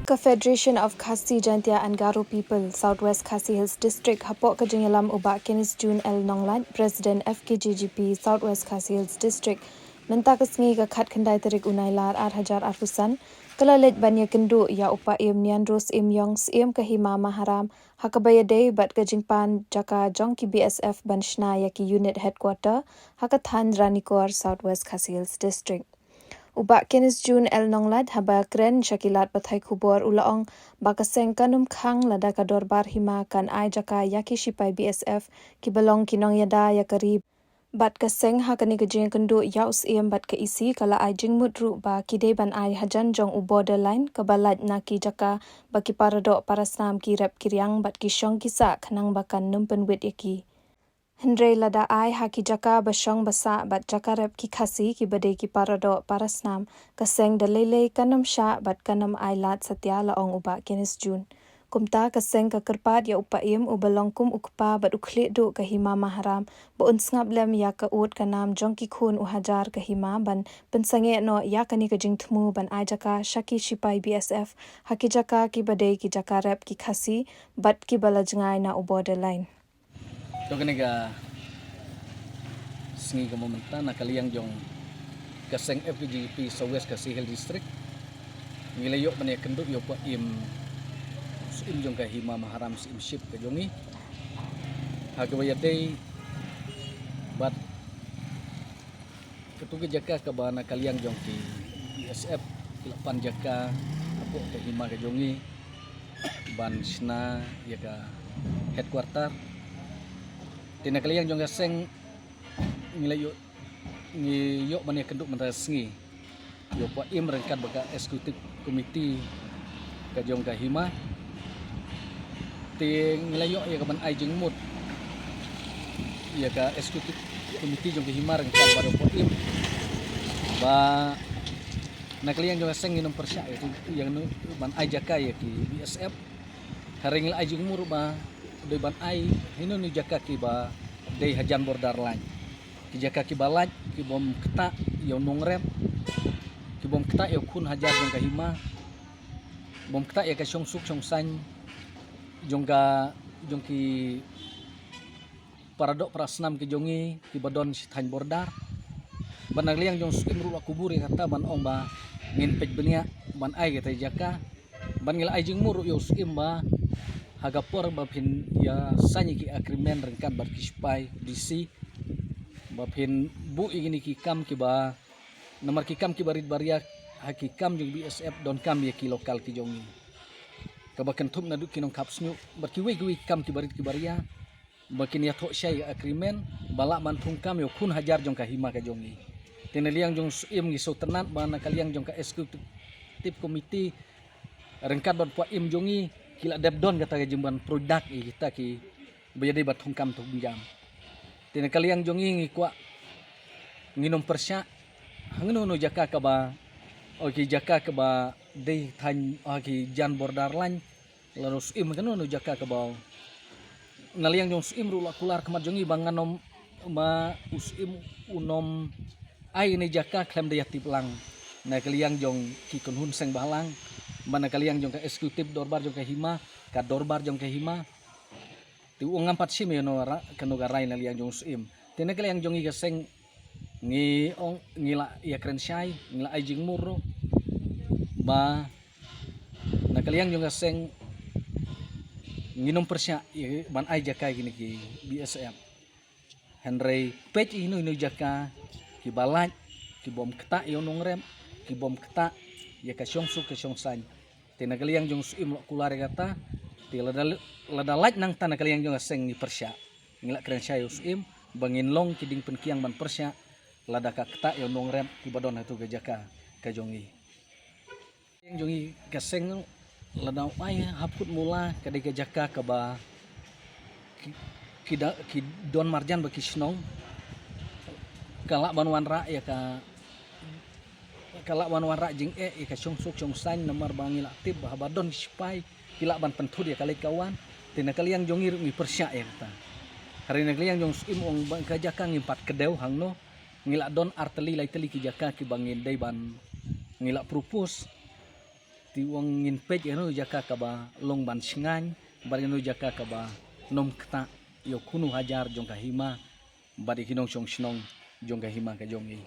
Confederation of Khasi Jantia and Garo People, Southwest Khasi Hills District, Hapok Kajingalam Uba Kenis June El Nonglan, President FKGGP, Southwest Khasi Hills District, Mentakas ngi Khat Khandai Tarik Unailar 8,000 Kalalit Banya Kendu Ya Upa Im Niandros Im Yongs Im Kahima Maharam, Hakabaya Day Bat Kajingpan Jaka Jongki BSF Banshna Yaki Unit Headquarter, Hakathan Ranikor, Southwest Khasi Hills District. Ubak Kenis June El Nonglat haba kren syakilat pathai kubor ulaong bakaseng kanum khang lada kador bar hima kan ai jaka yaki shipai BSF kibalong kinong yada ya karib. Bat kaseng ha kani kejeng kendu yaus iem bat ke isi kala ai jingmut ru ba kide ban ai hajan jong u borderline kabalat naki jaka baki parado parasnam ki rep kiriang bat kisyong kisa khanang bakan numpen wit yaki. Hendrai lada ai haki jaka basyong basa bat jaka rep ki khasi ki bade ki parado parasnam kaseng dalele kanam sya bat kanam ai lat satya laong uba Kenis June. Kumta kaseng ka kerpat ya upaim ubalongkum ukpa bat ukhli du kahima maharam ba unsngap lem ya ka ut kanam jongki khun uhajar kahima ban pensange no ya kani ka jingthmu ban ai jaka shaki shipai BSF haki jaka ki bade ki jaka rep ki khasi bat ki balajngai na u borderline. So kaniga singi kamumenta na kaliyang jong kaseng FKGP sa West Khasi Hills District ngilayo man ya kenduk yo pa im jong kahima maharam sim ship ka jongi hagawaya day bat ketuga jaka ka ba na kaliyang jong ki BSF kilapan jaka apo kahima ka jongi ban sna ya ka headquarter tinakaliang jong gaseng ngilayo ngiyo man ya kenduk mentasngi yo pa im rangkat baka executive committee ka jong kahima ting ngilayo ya kaman ai jengmut ya ka executive committee jong kahima rangkat bado pa im ba nakaliang jong gaseng nginom persya itu yang man ai jaka ya ki BSF haring ai jengmur ba doi ban ai hino ni jaka ki ba dei hajan border line ki jaka ki balaj ki bom keta yo nongrem ki bom keta yo kun hajar jong kahima bom keta ya ka syongsuk syongsan jongga jongki paradok prasnam ki jongi ki badon sithan border banag liang jong sukim ru kuburi kata ban ong ba ngin pej benia ban ai kata jaka ban ngil ai jing muru yo sukim ba hagapor bapin ya sanyi ki agreement rengkat bar kispai DC bapin bu igini ki kam ki ba nomor ki kam ki barit baria haki kam jong BSF don kam ya ki lokal ki jongi kabakan tum nadu kinong kapsnyu barki we kam ki barit ki baria bakin ya thok syai agreement balak man thung kam yo kun hajar jong kahima ka jongi teneliang jong im gi so tenat bana kaliang jong ka executive committee rengkat bar po im jongi kila debdon kata jemban produk kita ki bejadi batung kam tu bijam tina kaliang jongi ngi kwa nginom persya hangno no jaka ka ba oki jaka ka ba dei than oki jan border line lalu sim kanu no jaka ka ba naliang jong sim ru kular kemat jongi banganom ma usim unom ai ni jaka klem de yati pelang na kaliang jong ki kunhun seng balang mana kaliang jong ka eksekutif dorbar jong ka hima ka dorbar jong ka hima ti uang empat sim yo no kanu garai na liang jong sim tena kaliang jong i seng ngi ong ngila ya kren syai ngila ai jing muro ba na kaliang jong ka seng nginom persya ban ai jaka gini ki BSF Henry pej ino jaka ki balaj ki bom keta yo nongrem ki bom keta ya ka syongsuk ka syongsan tina kaliang jong suim kular kata ti lada laj nang tanah kaliang jong seng ni persya ngila kren syayo suim bangin long kiding penkiang ban persya lada ka keta yo nongrem ki badon hatu gajaka ka jongi yang jongi ka seng lada ai haput mula ka de gajaka ka ba ki don marjan baki snong kala banwan ra ya ka kala wan ra jing ka syongsuk syongsan nomor bangil aktif badon sipai kila ban pentud ya kali kawan tina kaliang jongir mi persya ya kata hari na kaliang jong sim ong bang kajaka ngimpat kedeu hangno ngila don arteli lai teli ki jaka ki bangin dai ban ngila propose ti wong ngin pej anu jaka ka ba long ban singan bari anu jaka ka ba nom kta yo kunu hajar jong ka hima bari kinong song sinong jong ka hima ka jong i.